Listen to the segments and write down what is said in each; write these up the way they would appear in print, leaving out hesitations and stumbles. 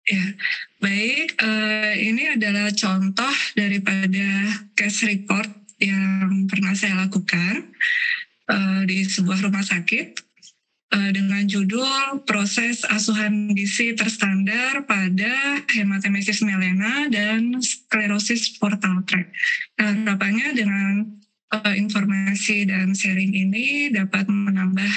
Ya, baik. Ini adalah contoh daripada case report yang pernah saya lakukan di sebuah rumah sakit dengan judul proses asuhan gizi terstandar pada hematemesis melena dan sklerosis portal tract. Harapannya dengan informasi dan sharing ini dapat menambah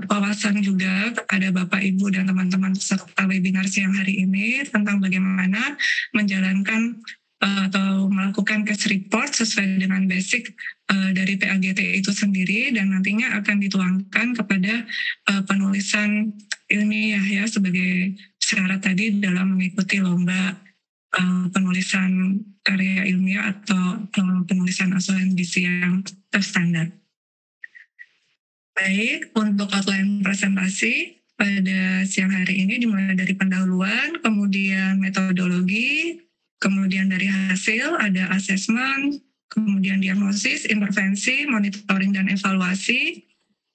wawasan juga kepada Bapak, Ibu, dan teman-teman peserta webinar siang hari ini tentang bagaimana menjalankan atau melakukan case report sesuai dengan basic dari PAGT itu sendiri, dan nantinya akan dituangkan kepada penulisan ilmiah ya sebagai syarat tadi dalam mengikuti lomba penulisan karya ilmiah atau penulisan asuhan gizi yang terstandar. Baik, untuk outline presentasi pada siang hari ini dimulai dari pendahuluan, kemudian metodologi, kemudian dari hasil ada assessment, kemudian diagnosis, intervensi, monitoring dan evaluasi,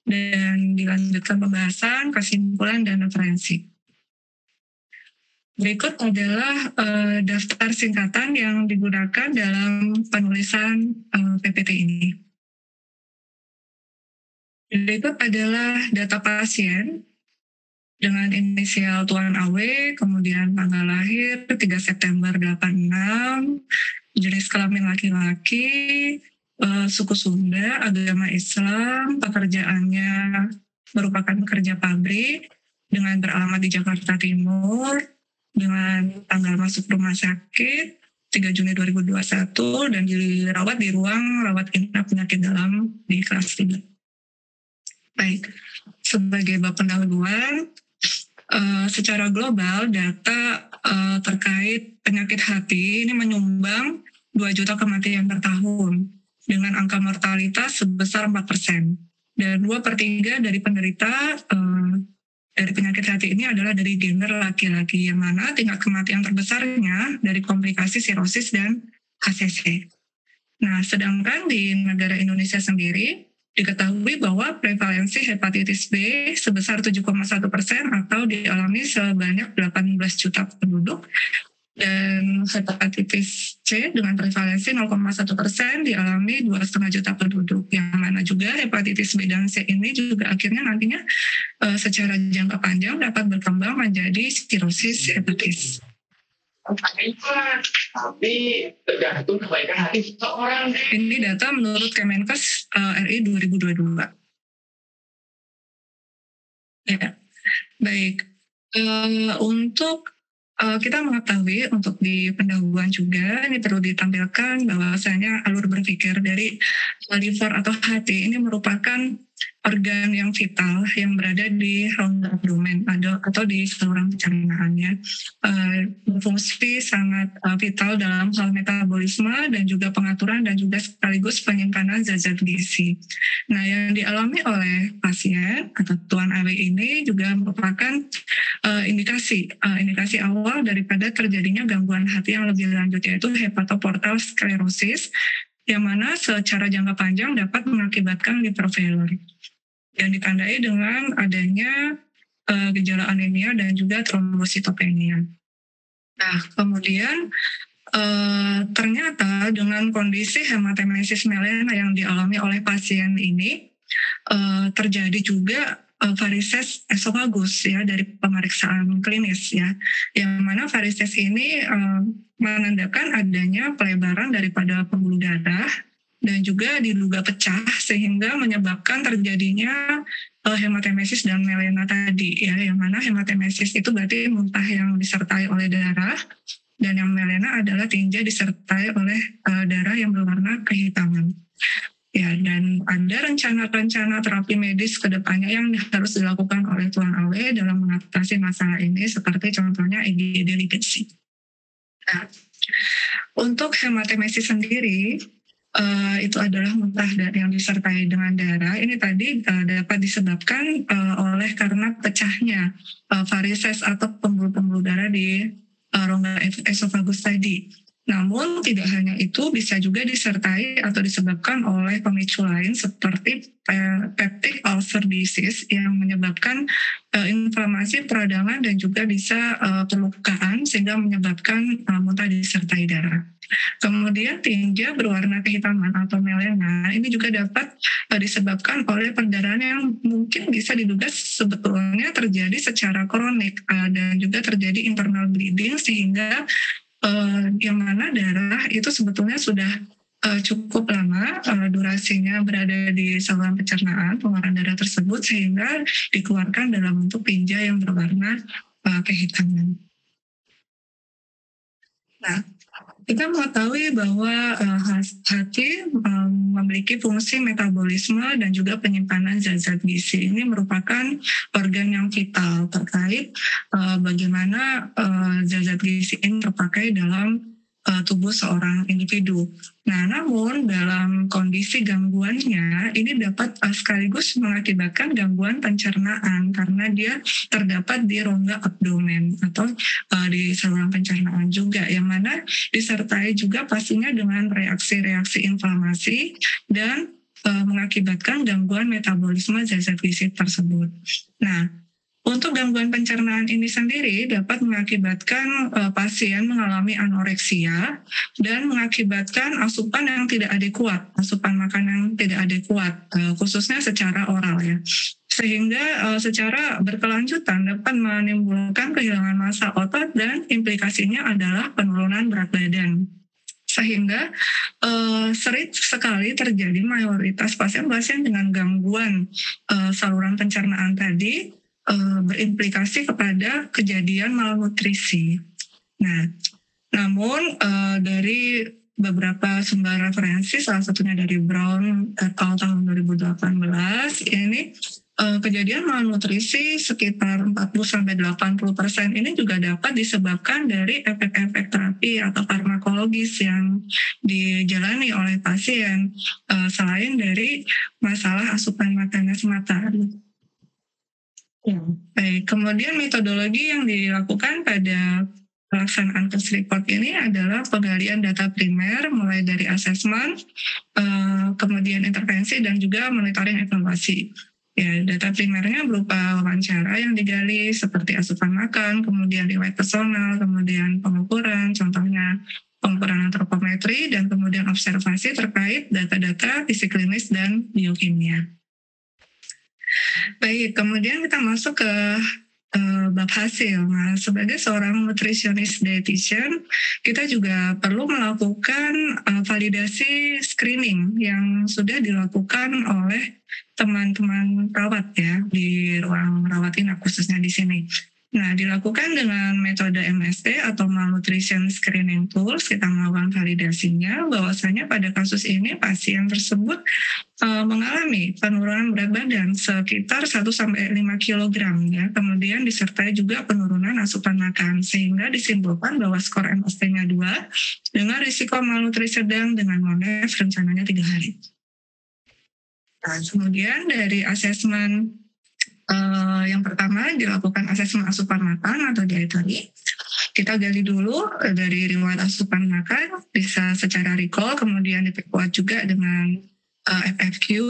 dan dilanjutkan pembahasan, kesimpulan, dan referensi. Berikut adalah daftar singkatan yang digunakan dalam penulisan PPT ini. Berikut adalah data pasien dengan inisial Tuan AW, kemudian tanggal lahir 3 September 86, jenis kelamin laki-laki, suku Sunda, agama Islam, pekerjaannya merupakan pekerja pabrik dengan beralamat di Jakarta Timur, dengan tanggal masuk rumah sakit 3 Juni 2021 dan dirawat di ruang rawat inap penyakit dalam di kelas 3. Baik, sebagai bab pendahuluan, secara global data terkait penyakit hati ini menyumbang 2 juta kematian per tahun dengan angka mortalitas sebesar 4%. Dan 2/3 dari penderita dari penyakit hati ini adalah dari gender laki-laki, yang mana tingkat kematian terbesarnya dari komplikasi sirosis dan HCC. Nah, sedangkan di negara Indonesia sendiri, diketahui bahwa prevalensi hepatitis B sebesar 7,1% atau dialami sebanyak 18 juta penduduk, dan hepatitis C dengan prevalensi 0,1% dialami 2,5 juta penduduk, yang mana juga hepatitis B dan C ini juga akhirnya nantinya secara jangka panjang dapat berkembang menjadi sirosis hepatis. Tapi tergantung kebaikan hati seseorang. Ini data menurut Kemenkes RI 2022. Ya, baik. Untuk kita mengetahui untuk di pendahuluan juga ini perlu ditampilkan bahwasanya alur berpikir dari liver atau hati ini merupakan organ yang vital yang berada di rongga abdomen atau di saluran pencernaannya, berfungsi sangat vital dalam hal metabolisme dan juga pengaturan dan juga sekaligus penyimpanan zat-zat gizi. Nah, yang dialami oleh pasien atau Tuan AW ini juga merupakan indikasi awal daripada terjadinya gangguan hati yang lebih lanjut, yaitu hepatoportal sklerosis, yang mana secara jangka panjang dapat mengakibatkan liver failure dan ditandai dengan adanya gejala anemia dan juga trombositopenia. Nah, kemudian ternyata dengan kondisi hematemesis melena yang dialami oleh pasien ini terjadi juga varises esofagus ya dari pemeriksaan klinis ya, yang mana varises ini menandakan adanya pelebaran daripada pembuluh darah dan juga diduga pecah sehingga menyebabkan terjadinya hematemesis dan melena tadi ya, yang mana hematemesis itu berarti muntah yang disertai oleh darah, dan yang melena adalah tinja disertai oleh darah yang berwarna kehitaman. Ya, dan ada rencana-rencana terapi medis ke depannya yang harus dilakukan oleh Tuan AW dalam mengatasi masalah ini, seperti contohnya IgD ligasi. Nah, untuk hematemesis sendiri, itu adalah muntah yang disertai dengan darah. Ini tadi dapat disebabkan oleh karena pecahnya varises atau pembuluh-pembuluh darah di rongga esofagus tadi. Namun tidak hanya itu, bisa juga disertai atau disebabkan oleh pemicu lain seperti peptic ulcer disease yang menyebabkan inflamasi peradangan dan juga bisa pelukaan sehingga menyebabkan muntah disertai darah. Kemudian tinja berwarna kehitaman atau melena ini juga dapat disebabkan oleh perdarahan yang mungkin bisa diduga sebetulnya terjadi secara kronik dan juga terjadi internal bleeding sehingga yang mana darah itu sebetulnya sudah cukup lama durasinya berada di saluran pencernaan pengeluaran darah tersebut sehingga dikeluarkan dalam bentuk tinja yang berwarna kehitaman. Nah, kita mengetahui bahwa hati memiliki fungsi metabolisme dan juga penyimpanan zat-zat gizi. Ini merupakan organ yang vital terkait bagaimana zat-zat gizi ini terpakai dalam tubuh seorang individu. Nah, namun dalam kondisi gangguannya ini dapat sekaligus mengakibatkan gangguan pencernaan karena dia terdapat di rongga abdomen atau di saluran pencernaan juga, yang mana disertai juga pastinya dengan reaksi-reaksi inflamasi dan mengakibatkan gangguan metabolisme zat-zat gizi tersebut. Nah, untuk gangguan pencernaan ini sendiri dapat mengakibatkan pasien mengalami anoreksia dan mengakibatkan asupan yang tidak adekuat, asupan makan yang tidak adekuat, khususnya secara oral ya. Sehingga secara berkelanjutan dapat menimbulkan kehilangan massa otot dan implikasinya adalah penurunan berat badan. Sehingga sering sekali terjadi mayoritas pasien-pasien dengan gangguan saluran pencernaan tadi berimplikasi kepada kejadian malnutrisi. Nah, namun dari beberapa sumber referensi, salah satunya dari Brown et al. Tahun 2018, ini kejadian malnutrisi sekitar 40-80% ini juga dapat disebabkan dari efek-efek terapi atau farmakologis yang dijalani oleh pasien, selain dari masalah asupan makannya semata. Ya, baik. Kemudian metodologi yang dilakukan pada pelaksanaan case report ini adalah penggalian data primer mulai dari asesmen, kemudian intervensi dan juga monitoring evaluasi. Ya, data primernya berupa wawancara yang digali seperti asupan makan, kemudian riwayat personal, kemudian pengukuran, contohnya pengukuran antropometri, dan kemudian observasi terkait data-data fisik klinis dan biokimia. Baik, kemudian kita masuk ke bab hasil. Nah, sebagai seorang nutritionist dietitian, kita juga perlu melakukan validasi screening yang sudah dilakukan oleh teman-teman perawat ya di ruang rawat inap khususnya di sini. Nah, dilakukan dengan metode MST atau Malnutrition Screening Tools. Kita melakukan validasinya bahwasanya pada kasus ini pasien tersebut mengalami penurunan berat badan sekitar 1-5 kg ya. Kemudian disertai juga penurunan asupan makan sehingga disimpulkan bahwa skor MST-nya 2 dengan risiko malnutrisi sedang dengan MONEF rencananya 3 hari. Nah, kemudian dari asesmen yang pertama dilakukan asesmen asupan makan atau dietary. Kita gali dulu dari riwayat asupan makan, bisa secara recall, kemudian diperkuat juga dengan FFQ.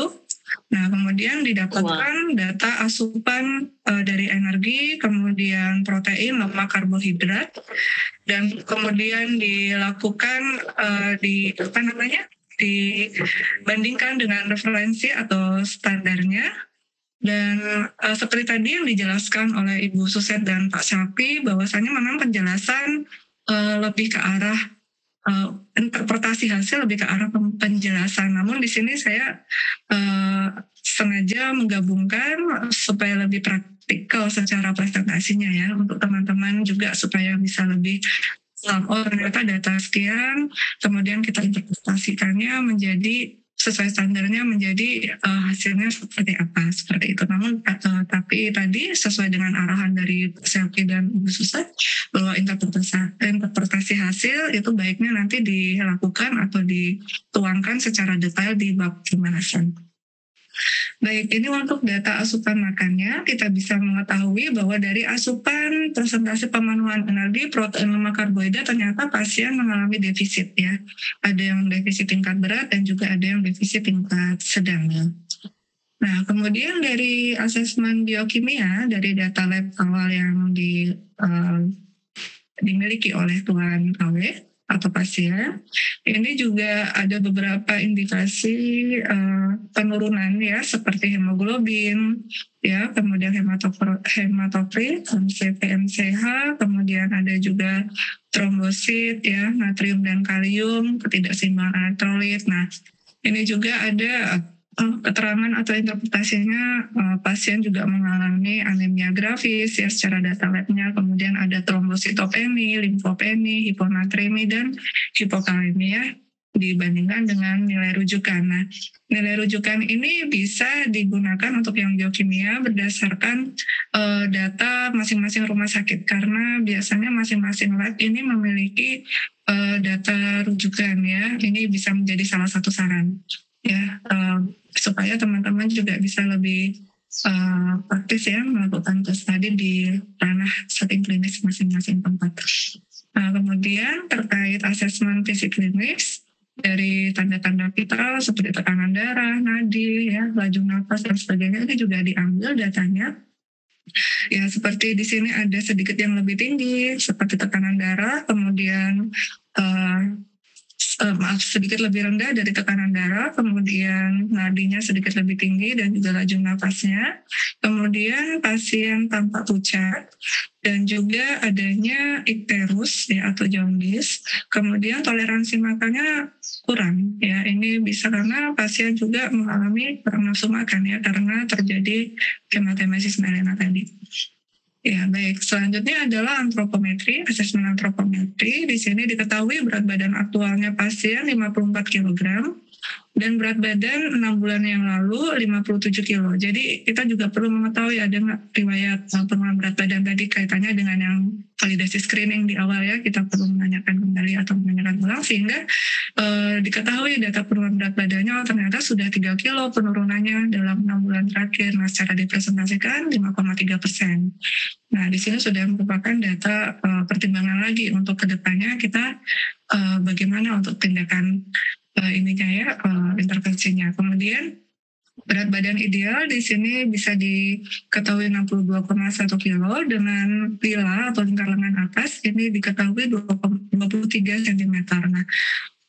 Nah, kemudian didapatkan data asupan dari energi, kemudian protein, lemak, karbohidrat, dan kemudian dilakukan dibandingkan dengan referensi atau standarnya. Dan seperti tadi yang dijelaskan oleh Ibu Suset dan Pak Syafi, bahwasannya memang penjelasan lebih ke arah interpretasi hasil lebih ke arah penjelasan. Namun di sini saya sengaja menggabungkan supaya lebih praktikal secara presentasinya ya, untuk teman-teman juga supaya bisa lebih oh ternyata data sekian, kemudian kita interpretasikannya menjadi sesuai standarnya menjadi hasilnya seperti apa, seperti itu. Namun tapi tadi sesuai dengan arahan dari Selvi dan Ibu Suset bahwa interpretasi hasil itu baiknya nanti dilakukan atau dituangkan secara detail di bab pembahasan. Baik, ini untuk data asupan makannya, kita bisa mengetahui bahwa dari asupan presentasi pemenuhan energi, protein, lemak, karbohidrat, ternyata pasien mengalami defisit ya. Ada yang defisit tingkat berat dan juga ada yang defisit tingkat sedang ya. Nah, kemudian dari asesmen biokimia, dari data lab awal yang dimiliki oleh Tuan Awe atau pasien, ini juga ada beberapa indikasi penurunan ya, seperti hemoglobin, ya, kemudian hematokrit, PMCH, kemudian ada juga trombosit, ya, natrium dan kalium, ketidakseimbangan elektrolit. Nah, ini juga ada keterangan atau interpretasinya pasien juga mengalami anemia grafis ya secara data labnya, kemudian ada trombositopeni, limfopeni, hiponatremi, dan hipokalemia dibandingkan dengan nilai rujukan. Nah, nilai rujukan ini bisa digunakan untuk yang biokimia berdasarkan data masing-masing rumah sakit, karena biasanya masing-masing lab ini memiliki data rujukan ya. Ini bisa menjadi salah satu saran ya, supaya teman-teman juga bisa lebih praktis ya melakukan tes tadi di ranah setting klinis masing-masing tempat. Nah, kemudian terkait asesmen fisik klinis dari tanda-tanda vital seperti tekanan darah, nadi, ya, laju nafas dan sebagainya, ini juga diambil datanya. Ya, seperti di sini ada sedikit yang lebih tinggi seperti tekanan darah, kemudian sedikit lebih rendah dari tekanan darah, kemudian nadinya sedikit lebih tinggi dan juga laju nafasnya, kemudian pasien tampak pucat, dan juga adanya ikterus ya atau jaundice, kemudian toleransi makannya kurang ya. Ini bisa karena pasien juga mengalami kurang nafsu makan ya karena terjadi hematemesis melena tadi. Ya, baik. Selanjutnya adalah antropometri, asesmen antropometri. Di sini diketahui berat badan aktualnya pasien 54 kg dan berat badan 6 bulan yang lalu 57 kilo. Jadi kita juga perlu mengetahui ada nggak riwayat penurunan berat badan tadi kaitannya dengan yang validasi screening di awal ya. Kita perlu menanyakan kembali atau menanyakan ulang sehingga diketahui data penurunan berat badannya ternyata sudah 3 kilo penurunannya dalam 6 bulan terakhir. Nah, secara dipresentasikan 5,3%. Nah, di sini sudah merupakan data pertimbangan lagi untuk kedepannya kita bagaimana untuk tindakan ininya ya, intervensinya. Kemudian berat badan ideal di sini bisa diketahui 62,1 kilo dengan lila atau lingkar lengan atas ini diketahui 23 cm.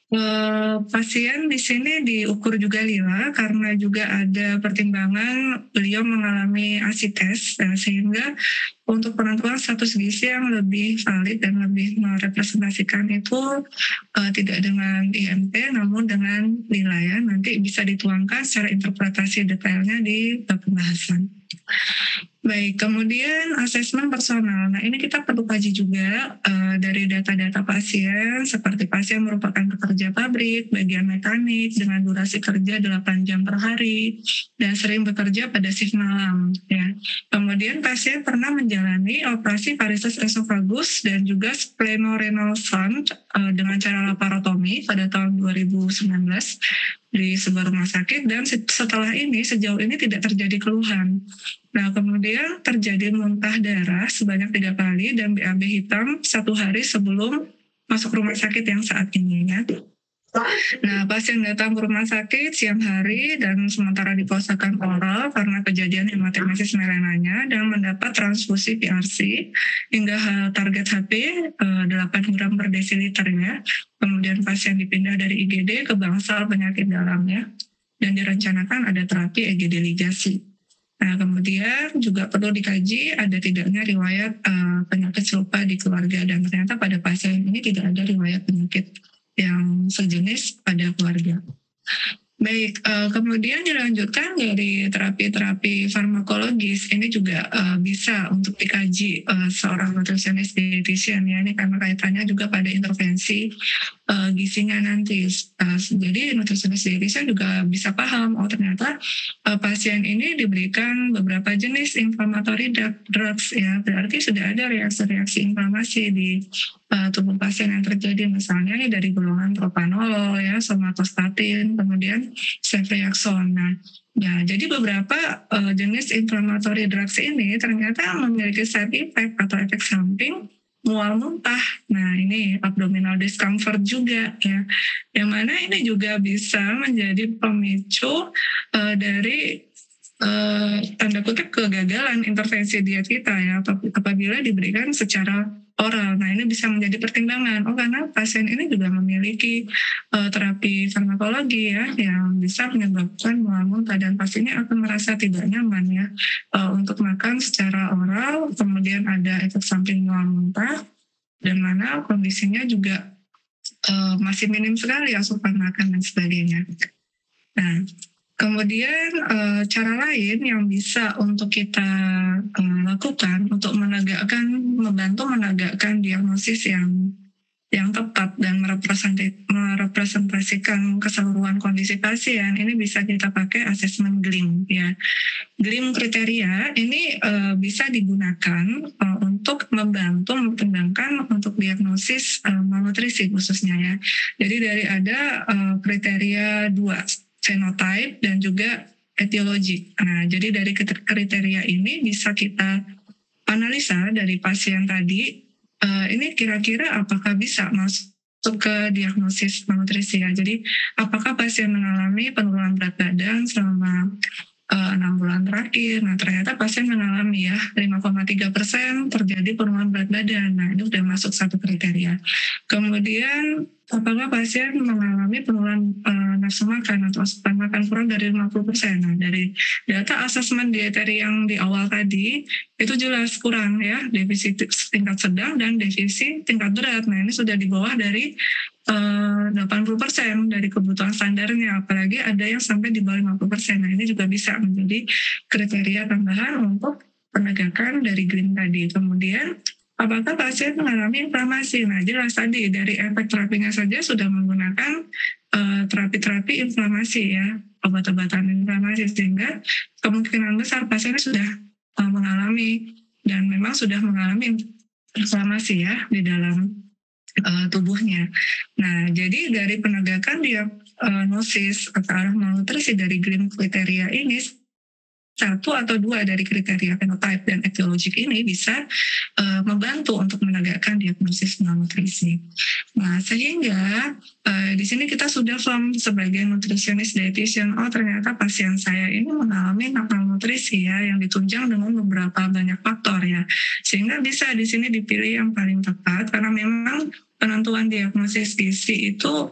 Nah, pasien di sini diukur juga lila karena juga ada pertimbangan beliau mengalami asites sehingga untuk penentuan status gizi yang lebih valid dan lebih merepresentasikan itu tidak dengan IMT namun dengan lila ya. Nanti bisa dituangkan secara interpretasi detailnya di pembahasan. Baik, kemudian asesmen personal. Nah, ini kita perlu kaji juga dari data-data pasien, seperti pasien merupakan pekerja pabrik, bagian mekanik, dengan durasi kerja 8 jam per hari, dan sering bekerja pada shift malam. Ya. Kemudian pasien pernah menjalani operasi varises esofagus dan juga splenorenal shunt dengan cara laparotomi pada tahun 2019 di sebuah rumah sakit, dan setelah ini, sejauh ini tidak terjadi keluhan. Nah, kemudian terjadi muntah darah sebanyak 3 kali dan BAB hitam 1 hari sebelum masuk rumah sakit yang saat ini ya. Nah, pasien datang ke rumah sakit siang hari dan sementara diposakan oral karena kejadian hematemesis melenanya dan mendapat transfusi PRC hingga target HP 8 gram per desiliter ya. Kemudian pasien dipindah dari IGD ke bangsal penyakit dalam ya. Dan direncanakan ada terapi EGD ligasi. Nah, kemudian juga perlu dikaji ada tidaknya riwayat penyakit serupa di keluarga, dan ternyata pada pasien ini tidak ada riwayat penyakit yang sejenis pada keluarga. Baik, kemudian dilanjutkan dari terapi-terapi farmakologis ini juga bisa untuk dikaji seorang nutritionist dietitian ya, ini karena kaitannya juga pada intervensi gizinya nanti. Jadi nutritionist dietitian juga bisa paham, oh ternyata pasien ini diberikan beberapa jenis inflammatory drugs ya, berarti sudah ada reaksi-reaksi inflamasi di tubuh pasien yang terjadi, misalnya dari golongan propanolol ya, somatostatin, kemudian dan ceftriaxone. Nah, jadi beberapa jenis inflammatory drugs ini ternyata memiliki side effect atau efek samping mual muntah. Nah, ini abdominal discomfort juga ya. Yang mana ini juga bisa menjadi pemicu dari tanda kutip kegagalan intervensi diet kita ya, apabila diberikan secara oral. Nah, ini bisa menjadi pertimbangan. Karena pasien ini juga memiliki terapi farmakologi ya, yang bisa menyebabkan mual muntah dan pasiennya akan merasa tidak nyaman ya untuk makan secara oral. Kemudian ada efek samping mual muntah, dan mana kondisinya juga masih minim sekali asupan makan dan sebagainya. Nah, kemudian cara lain yang bisa untuk kita lakukan untuk membantu menegakkan diagnosis yang tepat dan merepresentasikan keseluruhan kondisi pasien, ini bisa kita pakai asesmen GLIM ya. GLIM kriteria ini bisa digunakan untuk membantu mempertimbangkan untuk diagnosis malnutrisi khususnya ya. Jadi dari ada kriteria 2, phenotype dan juga etiologi. Nah, jadi dari kriteria ini bisa kita analisa dari pasien tadi, ini kira-kira apakah bisa masuk ke diagnosis malnutrisi ya. Jadi apakah pasien mengalami penurunan berat badan selama 6 bulan terakhir. Nah, ternyata pasien mengalami ya 5,3% terjadi penurunan berat badan. Nah, ini sudah masuk satu kriteria. Kemudian apakah pasien mengalami penurunan nafsu makan atau asupan makan kurang dari 50%. Nah, dari data asesmen dietary yang di awal tadi itu jelas kurang ya, defisit tingkat sedang dan defisit tingkat berat. Nah, ini sudah di bawah dari 80% dari kebutuhan standarnya, apalagi ada yang sampai di bawah 50%. Nah, ini juga bisa menjadi kriteria tambahan untuk penegakan dari GLIM tadi. Kemudian apakah pasien mengalami inflamasi? Nah, jelas tadi dari efek terapinya saja sudah menggunakan terapi-terapi inflamasi ya, obat-obatan inflamasi, sehingga kemungkinan besar pasiennya sudah mengalami dan memang sudah mengalami inflamasi ya di dalam tubuhnya. Nah, jadi dari penegakan diagnosis atau arah malnutrisi dari GLIM kriteria ini, 1 atau 2 dari kriteria phenotype dan etiologik ini bisa membantu untuk menegakkan diagnosis malnutrisi. Nah, sehingga di sini kita sudah firm sebagai nutritionist dietitian, ternyata pasien saya ini mengalami malnutrisi ya, yang ditunjang dengan beberapa banyak faktor ya, sehingga bisa di sini dipilih yang paling tepat, karena memang penentuan diagnosis gizi itu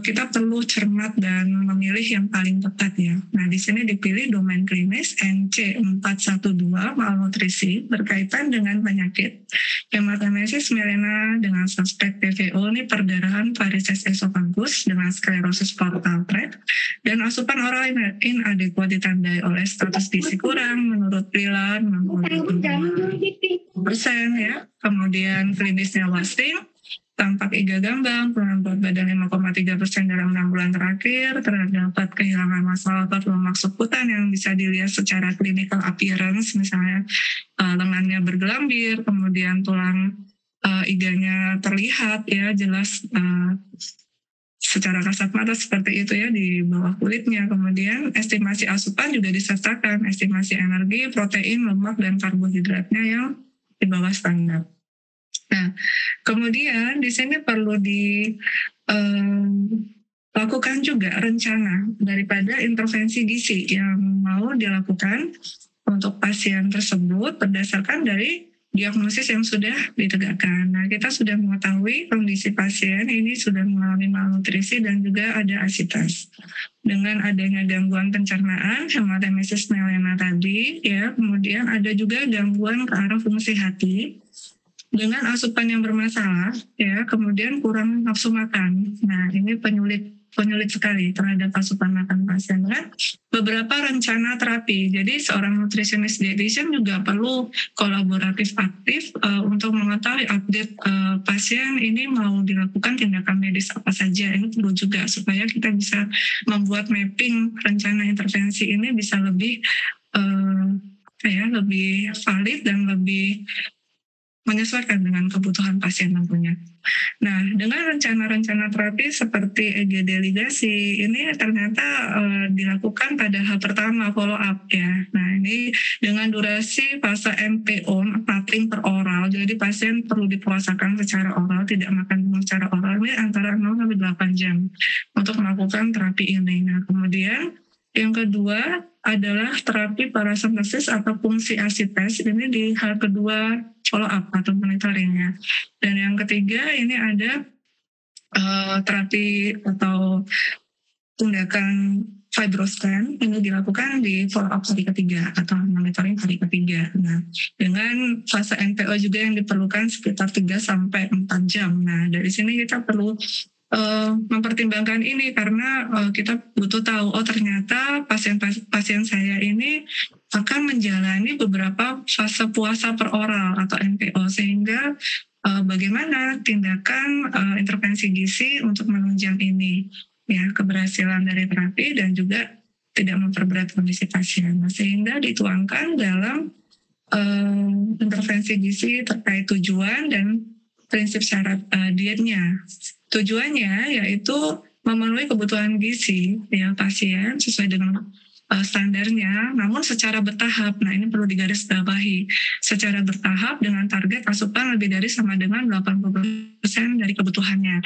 kita perlu cermat dan memilih yang paling tepat ya. Nah, di sini dipilih domain klinis NC412 malnutrisi berkaitan dengan penyakit hematemesis melena dengan suspek PVO, ini perdarahan varises esophagus dengan sklerosis portal tract, dan asupan oral inadequat ditandai oleh status gizi kurang menurut Lilan 60% ya. Kemudian klinisnya wasting, tampak iga gambang, penurunan berat badan 5,3% dalam 6 bulan terakhir, terdapat kehilangan massa otot lemak subkutan yang bisa dilihat secara clinical appearance, misalnya lengannya bergelambir, kemudian tulang iganya terlihat ya jelas secara kasat mata seperti itu ya di bawah kulitnya. Kemudian estimasi asupan juga disertakan, estimasi energi, protein, lemak, dan karbohidratnya yang di bawah standar. Nah, kemudian di sini perlu dilakukan juga rencana daripada intervensi gizi yang mau dilakukan untuk pasien tersebut berdasarkan dari diagnosis yang sudah ditegakkan. Nah, kita sudah mengetahui kondisi pasien ini sudah mengalami malnutrisi dan juga ada asitas. Dengan adanya gangguan pencernaan, hematemesis melena tadi, ya, kemudian ada juga gangguan ke arah fungsi hati, dengan asupan yang bermasalah, ya, kemudian kurang nafsu makan. Nah, ini penyulit sekali terhadap asupan makan pasien kan. Beberapa rencana terapi. Jadi seorang nutritionist dietitian juga perlu kolaboratif aktif untuk mengetahui update pasien ini mau dilakukan tindakan medis apa saja. Ini perlu juga supaya kita bisa membuat mapping rencana intervensi ini bisa lebih lebih valid dan lebih menyesuaikan dengan kebutuhan pasien tentunya. Nah, dengan rencana-rencana terapi seperti EGD ligasi, ini ternyata dilakukan pada hal pertama follow up ya. Nah, ini dengan durasi fase MPO, mapping per oral, jadi pasien perlu dipuasakan secara oral, tidak makan secara oral, ini antara 0 sampai 8 jam untuk melakukan terapi ini. Nah, kemudian yang kedua adalah terapi parasintesis atau fungsi asites, ini di hal kedua follow up atau monitoringnya. Dan yang ketiga ini ada terapi atau tindakan fibroscan yang dilakukan di follow up hari ketiga atau monitoring hari ketiga. Nah, dengan fase NPO juga yang diperlukan sekitar 3 sampai 4 jam. Nah, dari sini kita perlu mempertimbangkan ini karena kita butuh tahu, oh ternyata pasien saya ini akan menjalani beberapa fase puasa per oral atau NPO, sehingga bagaimana tindakan intervensi gizi untuk menunjang ini, ya, keberhasilan dari terapi dan juga tidak memperberat kondisi pasien. Nah, sehingga dituangkan dalam intervensi gizi terkait tujuan dan prinsip syarat dietnya. Tujuannya yaitu memenuhi kebutuhan gizi ya pasien sesuai dengan standarnya, namun secara bertahap. Nah, ini perlu digarisbawahi. Secara bertahap dengan target asupan lebih dari sama dengan 80% dari kebutuhannya.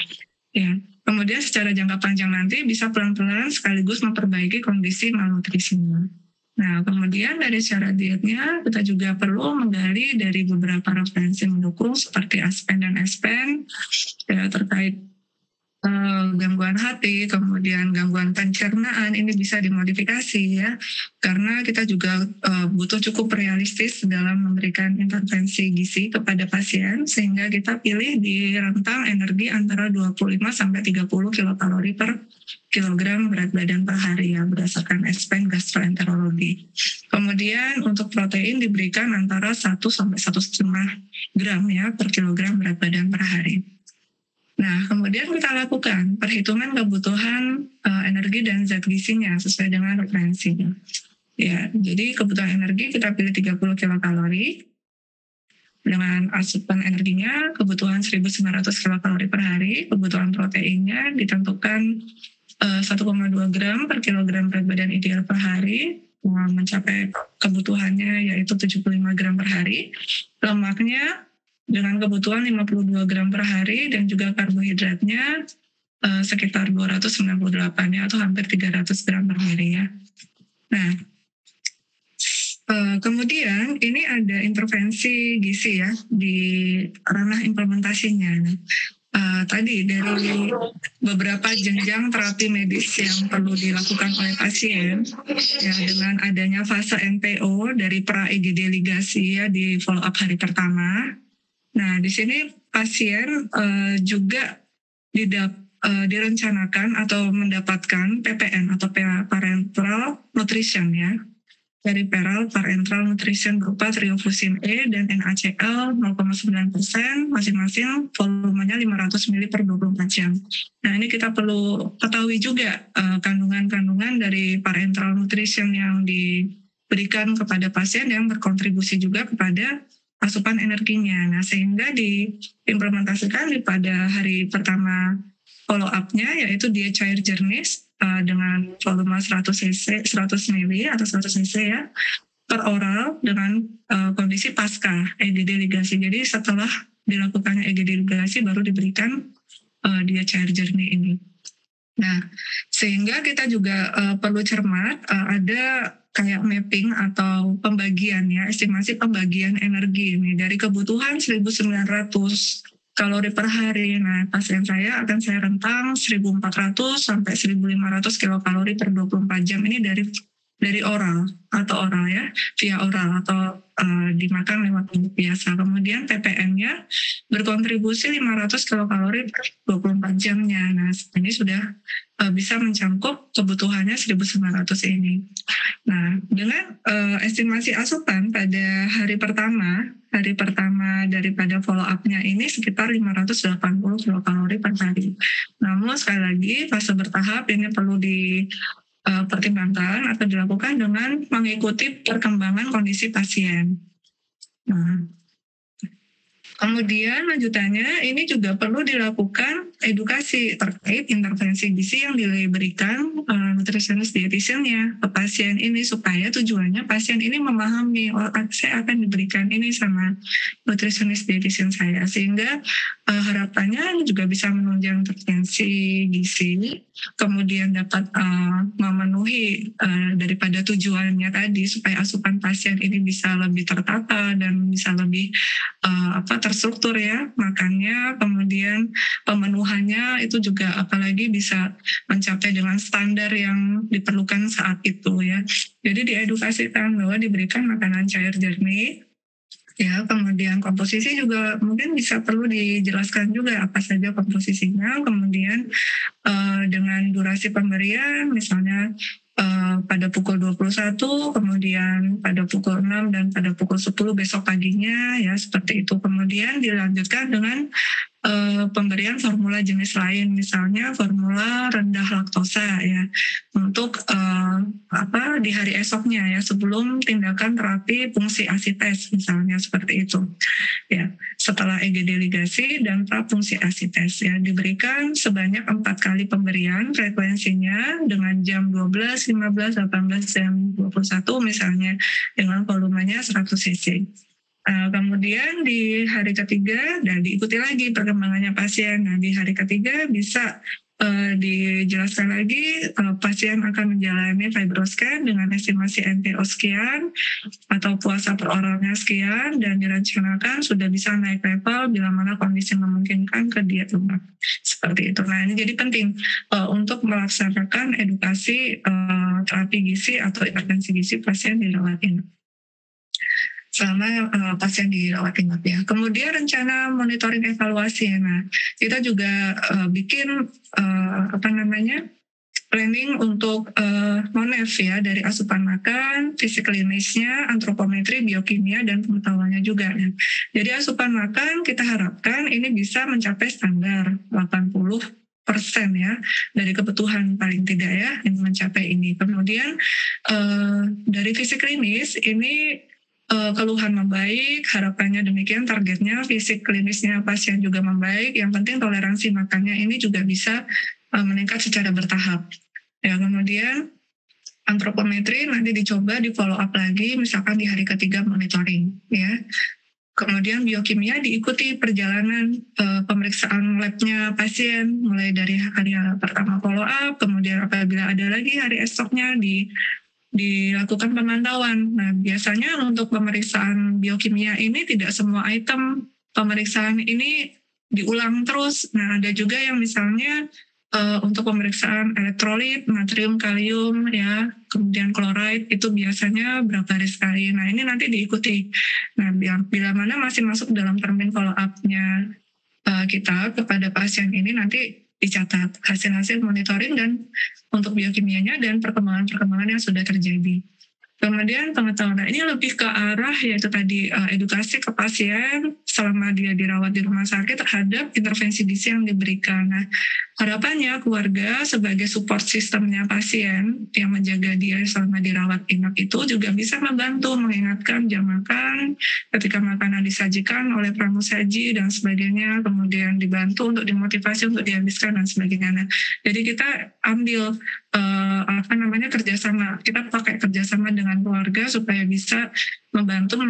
Ya. Kemudian secara jangka panjang nanti bisa pelan-pelan sekaligus memperbaiki kondisi malnutrisinya. Nah, kemudian dari syarat dietnya kita juga perlu menggali dari beberapa referensi mendukung seperti ASPEN dan ESPEN ya, terkait gangguan hati, kemudian gangguan pencernaan, ini bisa dimodifikasi ya, karena kita juga butuh cukup realistis dalam memberikan intervensi gizi kepada pasien, sehingga kita pilih di rentang energi antara 25 sampai 30 kilokalori per kilogram berat badan per hari ya, berdasarkan ESPEN gastroenterologi. Kemudian untuk protein diberikan antara 1 sampai 1,5 gram ya per kilogram berat badan per hari. Nah, kemudian kita lakukan perhitungan kebutuhan energi dan zat gizinya sesuai dengan referensinya. Ya, jadi kebutuhan energi kita pilih 30 kilokalori dengan asupan energinya kebutuhan 1.900 kilokalori per hari, kebutuhan proteinnya ditentukan 1,2 gram per kilogram berat badan ideal per hari, mencapai kebutuhannya yaitu 75 gram per hari. Lemaknya dengan kebutuhan 52 gram per hari dan juga karbohidratnya sekitar 298 ya, atau hampir 300 gram per hari ya. Nah, kemudian ini ada intervensi gizi ya di ranah implementasinya. Tadi dari beberapa jenjang terapi medis yang perlu dilakukan oleh pasien ya, dengan adanya fase NPO dari pra EGD ligasi ya di follow up hari pertama. Nah, di sini pasien juga direncanakan atau mendapatkan PPN atau parenteral nutrition ya. Peripheral parenteral nutrition berupa triofusin E dan NaCl 0,9%, masing-masing volumenya 500 ml per 24 jam. Nah, ini kita perlu ketahui juga kandungan-kandungan dari parenteral nutrition yang diberikan kepada pasien yang berkontribusi juga kepada asupan energinya. Nah, sehingga diimplementasikan pada hari pertama follow up-nya yaitu diet cair jernih dengan volume 100 ml atau 100 cc ya per oral dengan kondisi pasca EGD ligasi. Jadi setelah dilakukannya EGD ligasi baru diberikan diet cair jernih ini. Nah, sehingga kita juga perlu cermat ada kayak mapping atau pembagian ya, estimasi pembagian energi ini dari kebutuhan 1.900 kalori per hari. Nah, pasien saya akan saya rentang 1.400 sampai 1.500 kilokalori per 24 jam. Ini dari oral atau oral ya, via oral atau dimakan lewat mulut biasa. Kemudian PPM-nya berkontribusi 500 kilokalori per 24 jamnya. Nah, ini sudah bisa mencakup kebutuhannya 1.900 ini. Nah, dengan estimasi asupan pada hari pertama daripada follow up-nya ini sekitar 580 kilokalori per hari. Namun sekali lagi fase bertahap ini perlu dipertimbangkan atau dilakukan dengan mengikuti perkembangan kondisi pasien. Nah, Kemudian lanjutannya ini juga perlu dilakukan edukasi terkait intervensi gizi yang diberikan nutritionist dietitiannya ke pasien ini, supaya tujuannya pasien ini memahami, oh saya akan diberikan ini sama nutritionist dietitian saya, sehingga harapannya juga bisa menunjang intervensi gizi, kemudian dapat memenuhi daripada tujuannya tadi, supaya asupan pasien ini bisa lebih tertata dan bisa lebih terstruktur ya makannya, kemudian pemenuhannya itu juga apalagi bisa mencapai dengan standar yang diperlukan saat itu ya. Jadi diedukasikan bahwa diberikan makanan cair jernih ya, kemudian komposisi juga mungkin bisa perlu dijelaskan juga apa saja komposisinya, kemudian dengan durasi pemberian misalnya pada pukul 21, kemudian pada pukul 6 dan pada pukul 10 besok paginya ya, seperti itu. Kemudian dilanjutkan dengan pemberian formula jenis lain, misalnya formula rendah laktosa ya, untuk di hari esoknya ya, sebelum tindakan terapi fungsi asites misalnya, seperti itu ya. Setelah EGD ligasi dan prafungsi asites ya, diberikan sebanyak 4 kali pemberian, frekuensinya dengan jam 12, 15, 18, dan 21 misalnya, dengan volumenya 100 cc. Kemudian di hari ketiga, dan diikuti lagi perkembangannya pasien. Nah, di hari ketiga bisa dijelaskan lagi pasien akan menjalani fibroscan dengan estimasi NPO sekian atau puasa per oralnya sekian, dan direncanakan sudah bisa naik level bila mana kondisi memungkinkan ke diet lemak. Seperti itu. Nah, ini jadi penting untuk melaksanakan edukasi terapi gizi atau intervensi gizi pasien di rawat inap selama pasien dirawat inap ya. Kemudian rencana monitoring evaluasi. Nah, kita juga bikin planning untuk MONEV ya, dari asupan makan, fisik klinisnya, antropometri, biokimia, dan pengetahuannya juga. Ya. Jadi asupan makan kita harapkan ini bisa mencapai standar 80% ya, dari kebutuhan paling tidak ya, yang mencapai ini. Kemudian dari fisik klinis ini keluhan membaik, harapannya demikian, targetnya fisik klinisnya pasien juga membaik, yang penting toleransi makannya ini juga bisa meningkat secara bertahap. Ya, kemudian antropometri nanti dicoba di follow up lagi, misalkan di hari ketiga monitoring ya. Kemudian biokimia diikuti perjalanan pemeriksaan labnya pasien, mulai dari hari pertama follow up, kemudian apabila ada lagi hari esoknya dilakukan pemantauan. Nah, biasanya untuk pemeriksaan biokimia ini tidak semua item pemeriksaan ini diulang terus. Nah, ada juga yang misalnya untuk pemeriksaan elektrolit, natrium, kalium, ya, kemudian klorid, itu biasanya berapa hari sekali. Nah, ini nanti diikuti. Nah, bila mana masih masuk dalam termin follow up-nya kita kepada pasien ini, nanti dicatat hasil-hasil monitoring dan untuk biokimianya dan perkembangan-perkembangan yang sudah terjadi. Kemudian pengetahuan ini lebih ke arah yaitu tadi edukasi ke pasien selama dia dirawat di rumah sakit terhadap intervensi gizi yang diberikan. Nah, harapannya keluarga sebagai support sistemnya pasien yang menjaga dia selama dirawat inap itu juga bisa membantu mengingatkan jam makan, ketika makanan disajikan oleh pramusaji dan sebagainya, kemudian dibantu untuk dimotivasi untuk dihabiskan dan sebagainya. Nah, jadi kita ambil kerjasama, kita pakai kerjasama dengan keluarga supaya bisa membantu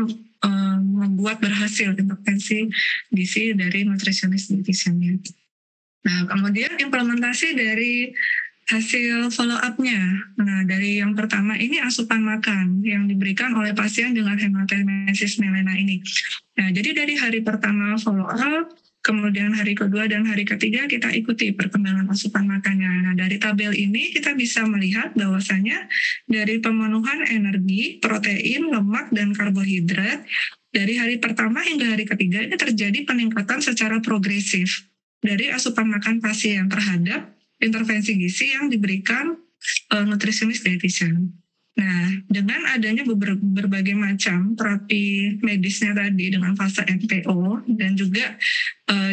membuat berhasil intervensi gizi dari nutritionist dietitiannya. Nah, kemudian implementasi dari hasil follow up-nya. Nah, dari yang pertama ini asupan makan yang diberikan oleh pasien dengan hematemesis melena ini. Nah, jadi dari hari pertama follow up, kemudian hari kedua dan hari ketiga kita ikuti perkembangan asupan makannya. Nah, dari tabel ini kita bisa melihat bahwasanya dari pemenuhan energi, protein, lemak, dan karbohidrat dari hari pertama hingga hari ketiga ini terjadi peningkatan secara progresif dari asupan makan pasien terhadap intervensi gizi yang diberikan nutritionist dietitian. Nah, dengan adanya berbagai macam terapi medisnya tadi dengan fase NPO dan juga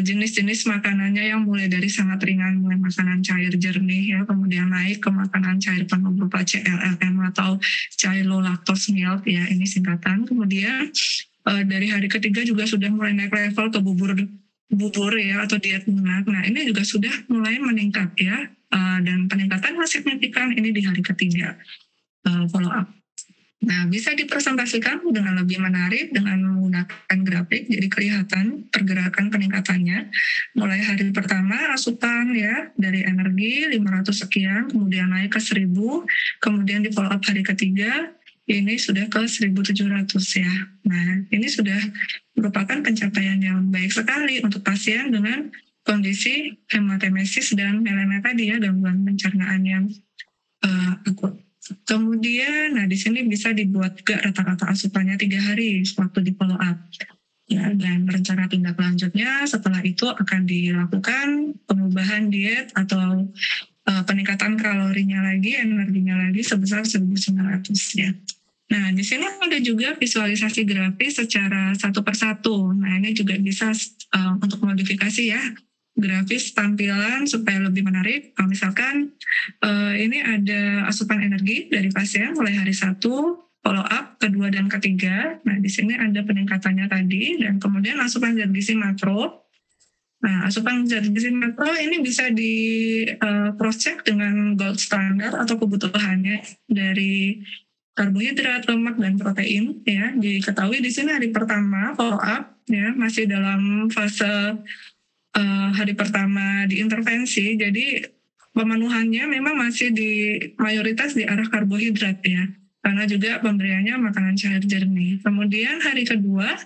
jenis-jenis makanannya yang mulai dari sangat ringan, mulai makanan cair jernih ya, kemudian naik ke makanan cair penuh berupa CLLM atau cair low lactose milk ya, ini singkatan. Kemudian dari hari ketiga juga sudah mulai naik level ke bubur ya atau diet lunak. Nah ini juga sudah mulai meningkat ya, dan peningkatan yang signifikan ini di hari ketiga follow up. Nah, bisa dipresentasikan dengan lebih menarik dengan menggunakan grafik, jadi kelihatan pergerakan peningkatannya. Mulai hari pertama asupan ya, dari energi 500 sekian, kemudian naik ke 1000, kemudian di follow up hari ketiga, ini sudah ke 1700 ya. Nah, ini sudah merupakan pencapaian yang baik sekali untuk pasien dengan kondisi hematemesis dan melena tadi ya, gangguan pencernaan yang akut. Kemudian, nah di sini bisa dibuat juga rata-rata asupannya 3 hari waktu di follow up. Ya, dan rencana tindak lanjutnya setelah itu akan dilakukan pengubahan diet atau peningkatan kalorinya lagi, energinya lagi sebesar 1900 ya. Nah, di sini ada juga visualisasi grafis secara satu persatu. Nah, ini juga bisa untuk modifikasi ya, grafis tampilan supaya lebih menarik. Misalkan ini ada asupan energi dari pasien mulai hari 1, follow up kedua dan ketiga. Nah, di sini ada peningkatannya tadi, dan kemudian asupan zat gizi makro. Nah, asupan zat gizi makro ini bisa di cross check dengan gold standard atau kebutuhannya dari karbohidrat, lemak, dan protein ya. Diketahui di sini hari pertama follow up ya, masih dalam fase hari pertama diintervensi, jadi pemenuhannya memang masih di mayoritas di arah karbohidrat ya, karena juga pemberiannya makanan cair jernih. Kemudian hari kedua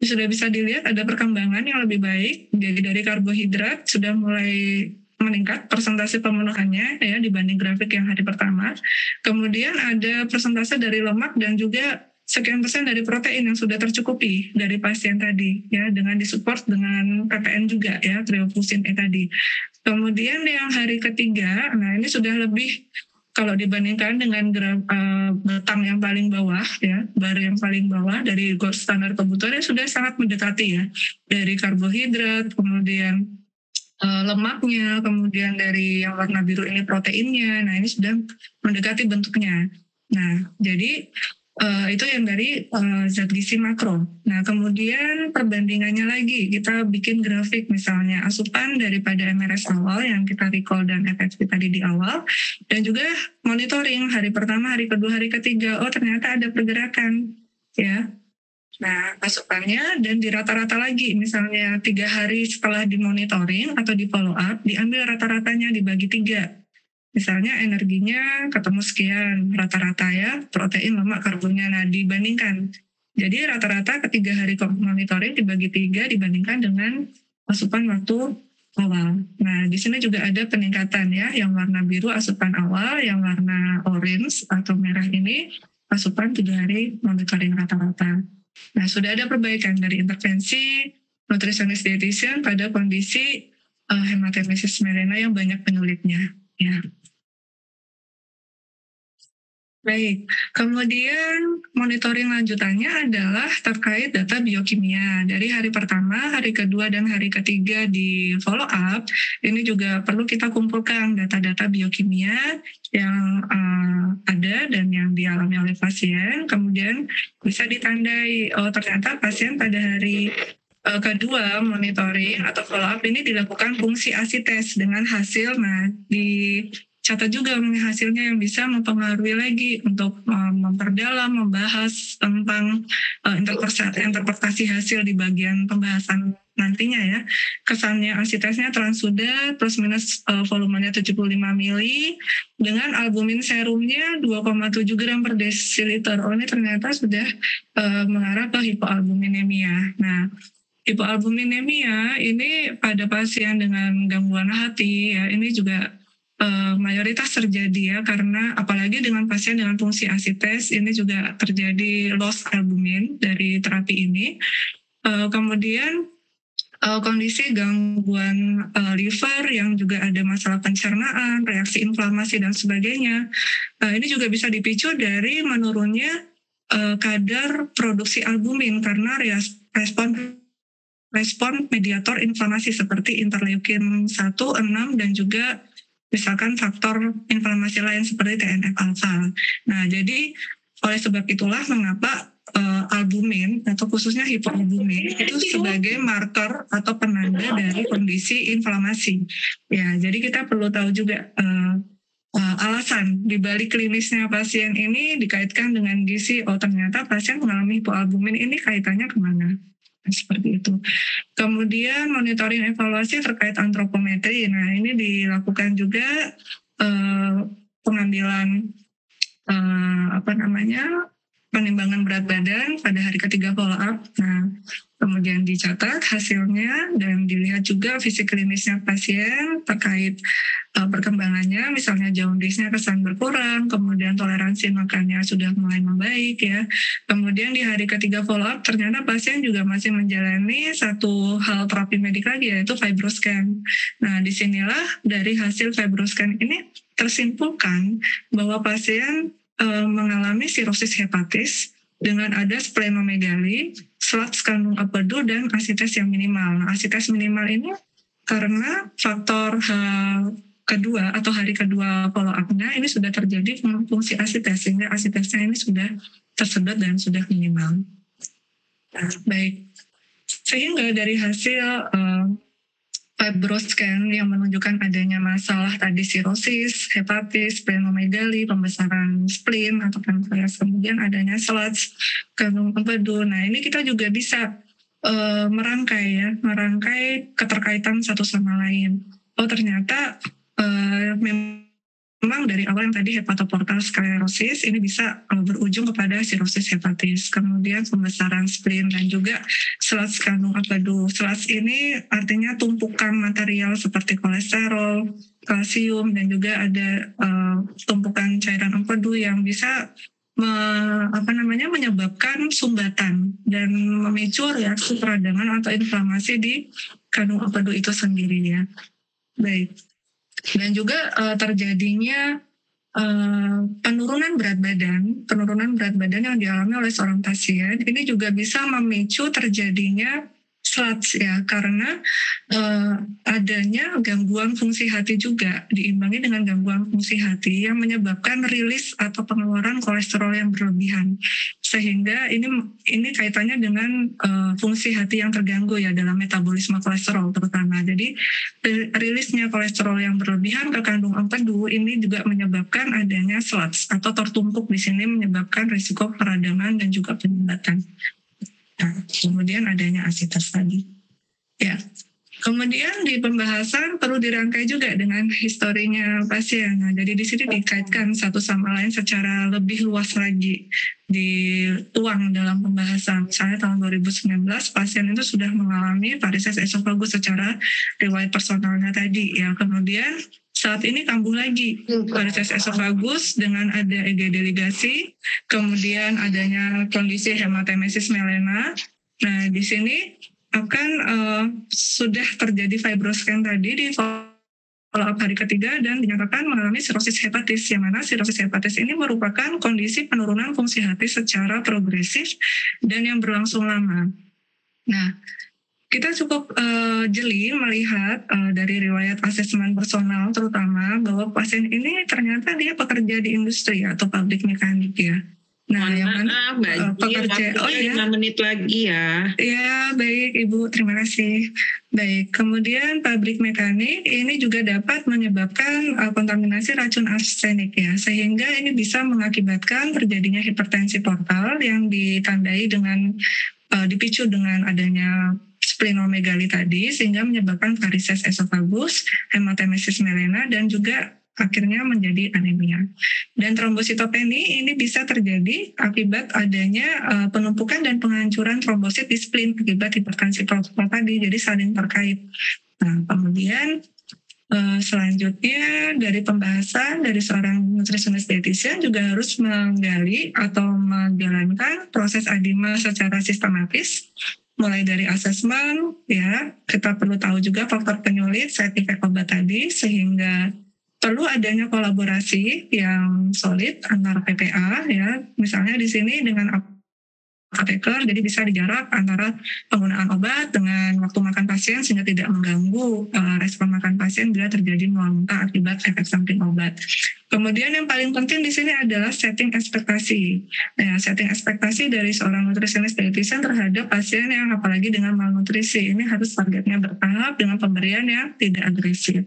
sudah bisa dilihat ada perkembangan yang lebih baik, jadi dari karbohidrat sudah mulai meningkat persentase pemenuhannya ya dibanding grafik yang hari pertama. Kemudian ada persentase dari lemak dan juga sekian persen dari protein yang sudah tercukupi dari pasien tadi ya, dengan disupport dengan PPN juga ya, triofusin E tadi. Kemudian yang hari ketiga, nah ini sudah lebih kalau dibandingkan dengan batang yang paling bawah ya, bar yang paling bawah dari gold standard kebutuhannya sudah sangat mendekati ya, dari karbohidrat, kemudian lemaknya, kemudian dari yang warna biru ini proteinnya. Nah ini sudah mendekati bentuknya. Nah jadi itu yang dari zat gizi makro. Nah kemudian perbandingannya lagi, kita bikin grafik misalnya asupan daripada MRS awal yang kita recall dan FFP tadi di awal, dan juga monitoring hari pertama, hari kedua, hari ketiga. Oh ternyata ada pergerakan ya. Nah, asupannya dan di rata-rata lagi, misalnya 3 hari setelah dimonitoring atau di follow up, diambil rata-ratanya dibagi 3. Misalnya energinya ketemu sekian, rata-rata ya, protein, lemak, karbonnya, nah dibandingkan. Jadi rata-rata ketiga hari monitoring dibagi 3 dibandingkan dengan asupan waktu awal. Nah, di sini juga ada peningkatan ya, yang warna biru asupan awal, yang warna orange atau merah ini asupan 3 hari monitoring rata-rata. Nah, sudah ada perbaikan dari intervensi nutritionist dietitian pada kondisi hematemesis melena yang banyak penyulitnya. Ya. Baik, kemudian monitoring lanjutannya adalah terkait data biokimia. Dari hari pertama, hari kedua, dan hari ketiga di follow up, ini juga perlu kita kumpulkan data-data biokimia yang ada dan yang dialami oleh pasien. Kemudian bisa ditandai, oh ternyata pasien pada hari kedua monitoring atau follow up ini dilakukan fungsi ASI test dengan hasil, nah dicatat juga hasilnya yang bisa mempengaruhi lagi untuk memperdalam, membahas tentang interpretasi hasil di bagian pembahasan nantinya ya. Kesannya ASI testnya transsuda plus minus volumenya 75 mili dengan albumin serumnya 2,7 gram per desiliter. Oh ini ternyata sudah mengarah ke hipoalbuminemia. Nah, hipoalbuminemia ini pada pasien dengan gangguan hati ya, ini juga mayoritas terjadi ya, karena apalagi dengan pasien dengan fungsi ASI tes ini juga terjadi loss albumin dari terapi ini. Kemudian kondisi gangguan liver yang juga ada masalah pencernaan, reaksi inflamasi dan sebagainya. Ini juga bisa dipicu dari menurunnya kadar produksi albumin karena respon mediator inflamasi seperti interleukin 1, 6, dan juga misalkan faktor inflamasi lain seperti TNF-alfa. Nah, jadi oleh sebab itulah mengapa albumin atau khususnya hipoalbumin itu sebagai marker atau penanda dari kondisi inflamasi. Ya, jadi kita perlu tahu juga alasan di balik klinisnya pasien ini dikaitkan dengan gizi. Oh, ternyata pasien mengalami hipoalbumin, ini kaitannya kemana? Nah, seperti itu. Kemudian monitoring evaluasi terkait antropometri. Nah, ini dilakukan juga pengambilan penimbangan berat badan pada hari ketiga follow up. Nah, kemudian dicatat hasilnya dan dilihat juga fisik klinisnya pasien terkait perkembangannya, misalnya jaundice-nya kesan berkurang, kemudian toleransi makannya sudah mulai membaik ya. Kemudian di hari ketiga follow up ternyata pasien juga masih menjalani satu hal terapi medik lagi, yaitu fibroscan. Nah, disinilah dari hasil fibroscan ini tersimpulkan bahwa pasien mengalami sirosis hepatis dengan ada splenomegali, SLATs kandung empedu, dan asites yang minimal. Nah, asites minimal ini karena faktor kedua atau hari kedua follow up-nya ini sudah terjadi fungsi asites, sehingga asitesnya ini sudah tersedot dan sudah minimal. Nah, baik. Sehingga dari hasil fibroscan yang menunjukkan adanya masalah tadi sirosis, hepatis, splenomegali, pembesaran spleen atau pankreas, kemudian adanya SLATs kandung empedu. Nah, ini kita juga bisa merangkai keterkaitan satu sama lain. Oh, ternyata memang dari awal yang tadi hepatoportal sklerosis ini bisa berujung kepada sirosis hepatis, kemudian pembesaran spleen dan juga SLATs kandung empedu. SLATs ini artinya tumpukan material seperti kolesterol, kalsium, dan juga ada tumpukan cairan empedu yang bisa menyebabkan sumbatan dan memicu reaksi peradangan atau inflamasi di kandung empedu itu sendiri ya. Baik. Dan juga terjadinya penurunan berat badan yang dialami oleh seorang pasien ini juga bisa memicu terjadinya SLATs ya, karena adanya gangguan fungsi hati juga diimbangi dengan gangguan fungsi hati yang menyebabkan rilis atau pengeluaran kolesterol yang berlebihan, sehingga ini kaitannya dengan fungsi hati yang terganggu ya dalam metabolisme kolesterol terutama. Jadi rilisnya kolesterol yang berlebihan ke kandung empedu ini juga menyebabkan adanya SLATs atau tertumpuk di sini, menyebabkan risiko peradangan dan juga penyumbatan. Nah, kemudian adanya asites tadi. Ya. Kemudian di pembahasan perlu dirangkai juga dengan historinya pasien. Nah, jadi di sini dikaitkan satu sama lain secara lebih luas lagi, dituang dalam pembahasan. Misalnya tahun 2019 pasien itu sudah mengalami varises esofagus secara riwayat personalnya tadi ya. Kemudian saat ini kambuh lagi varises esofagus dengan ada EGD ligasi, kemudian adanya kondisi hematemesis melena. Nah, di sini akan sudah terjadi fibroscan tadi di follow-up hari ketiga dan dinyatakan mengalami sirosis hepatis, yang mana sirosis hepatis ini merupakan kondisi penurunan fungsi hati secara progresif dan yang berlangsung lama. Nah, kita cukup jeli melihat dari riwayat asesmen personal terutama bahwa pasien ini ternyata dia pekerja di industri atau pabrik mekanik ya. Nah, yang mana pekerja, 5 menit lagi ya. Ya, baik Ibu, terima kasih. Baik, kemudian pabrik mekanik ini juga dapat menyebabkan kontaminasi racun arsenik ya, sehingga ini bisa mengakibatkan terjadinya hipertensi portal yang ditandai dengan dipicu dengan adanya splenomegali tadi, sehingga menyebabkan varises esofagus, hematemesis melena, dan juga akhirnya menjadi anemia. Dan trombositopeni ini bisa terjadi akibat adanya penumpukan dan penghancuran trombosit di spleen akibat hipertensi portal tadi, jadi saling terkait. Nah, kemudian selanjutnya dari pembahasan dari seorang nutritionist dietitian juga harus menggali atau menjalankan proses ADIMA secara sistematis, mulai dari asesmen ya, kita perlu tahu juga faktor penyulit, side effect obat tadi, sehingga perlu adanya kolaborasi yang solid antara PPA ya, misalnya di sini dengan caretaker, jadi bisa dijarak antara penggunaan obat dengan waktu makan pasien sehingga tidak mengganggu respon makan pasien bila terjadi mual muntah akibat efek samping obat. Kemudian yang paling penting di sini adalah setting ekspektasi. Nah, setting ekspektasi dari seorang nutritionist dietitian terhadap pasien yang apalagi dengan malnutrisi. Ini harus targetnya bertahap dengan pemberian yang tidak agresif.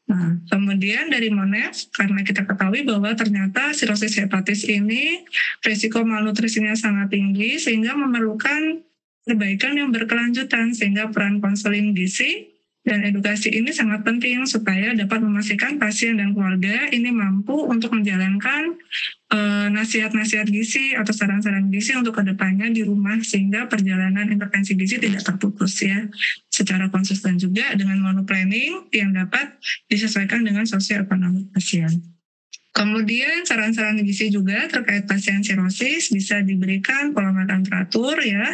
Nah, kemudian dari Monef, karena kita ketahui bahwa ternyata sirosis hepatis ini risiko malnutrisinya sangat tinggi sehingga memerlukan perbaikan yang berkelanjutan, sehingga peran konseling gizi dan edukasi ini sangat penting supaya dapat memastikan pasien dan keluarga ini mampu untuk menjalankan nasihat-nasihat gizi atau saran-saran gizi untuk kedepannya di rumah, sehingga perjalanan intervensi gizi tidak terputus ya, secara konsisten juga dengan menu planning yang dapat disesuaikan dengan sosioekonomi pasien. Kemudian saran-saran gizi juga terkait pasien sirosis bisa diberikan pola makan teratur ya,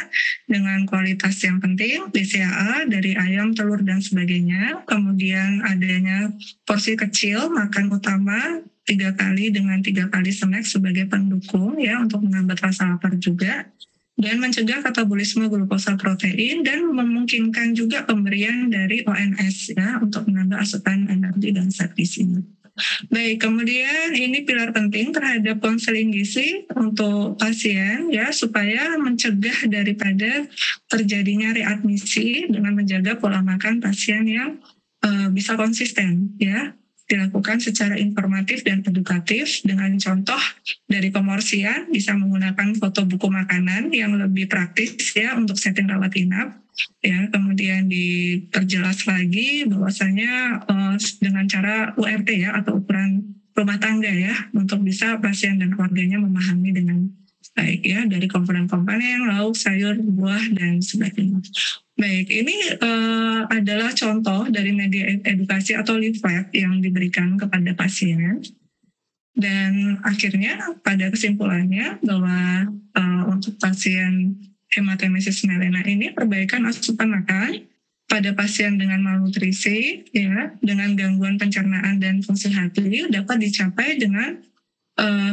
dengan kualitas yang penting, BCAA dari ayam, telur, dan sebagainya. Kemudian adanya porsi kecil makan utama 3 kali dengan 3 kali snack sebagai pendukung ya, untuk menghambat rasa lapar juga. Dan mencegah katabolisme glukosa protein dan memungkinkan juga pemberian dari ONS ya, untuk menambah asupan energi dan zat gizi. Baik, kemudian ini pilar penting terhadap konseling gizi untuk pasien ya, supaya mencegah daripada terjadinya readmisi dengan menjaga pola makan pasien yang bisa konsisten ya, dilakukan secara informatif dan edukatif dengan contoh dari pemorsian, bisa menggunakan foto buku makanan yang lebih praktis ya untuk setting rawat inap. Ya, kemudian diperjelas lagi bahwasanya dengan cara URT ya, atau ukuran rumah tangga ya, untuk bisa pasien dan keluarganya memahami dengan baik ya, dari komponen-komponen lauk, sayur, buah, dan sebagainya. Baik, ini adalah contoh dari media edukasi atau leaflet yang diberikan kepada pasien. Dan akhirnya pada kesimpulannya bahwa untuk pasien hematemesis melena ini, perbaikan asupan makan pada pasien dengan malnutrisi ya, dengan gangguan pencernaan dan fungsi hati dapat dicapai dengan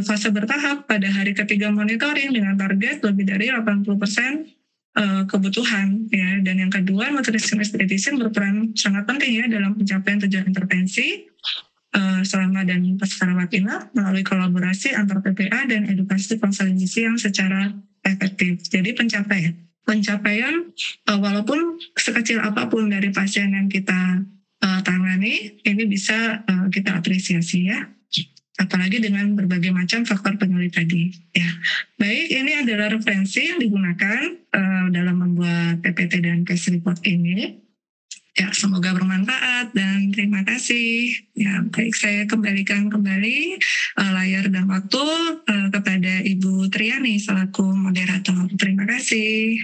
fase bertahap pada hari ketiga monitoring dengan target lebih dari 80% kebutuhan ya. Dan yang kedua, nutritionist dietitian berperan sangat penting ya dalam pencapaian tujuan intervensi selama dan pasca rawat inap melalui kolaborasi antar PPA dan edukasi konseling gizi yang secara efektif. Jadi pencapaian walaupun sekecil apapun dari pasien yang kita tangani ini bisa kita apresiasi ya, apalagi dengan berbagai macam faktor penyulit tadi ya. Baik, ini adalah referensi yang digunakan dalam membuat PPT dan case report ini. Ya, semoga bermanfaat dan terima kasih. Ya, baik, saya kembalikan kembali layar dan waktu kepada Ibu Triani selaku moderator. Terima kasih.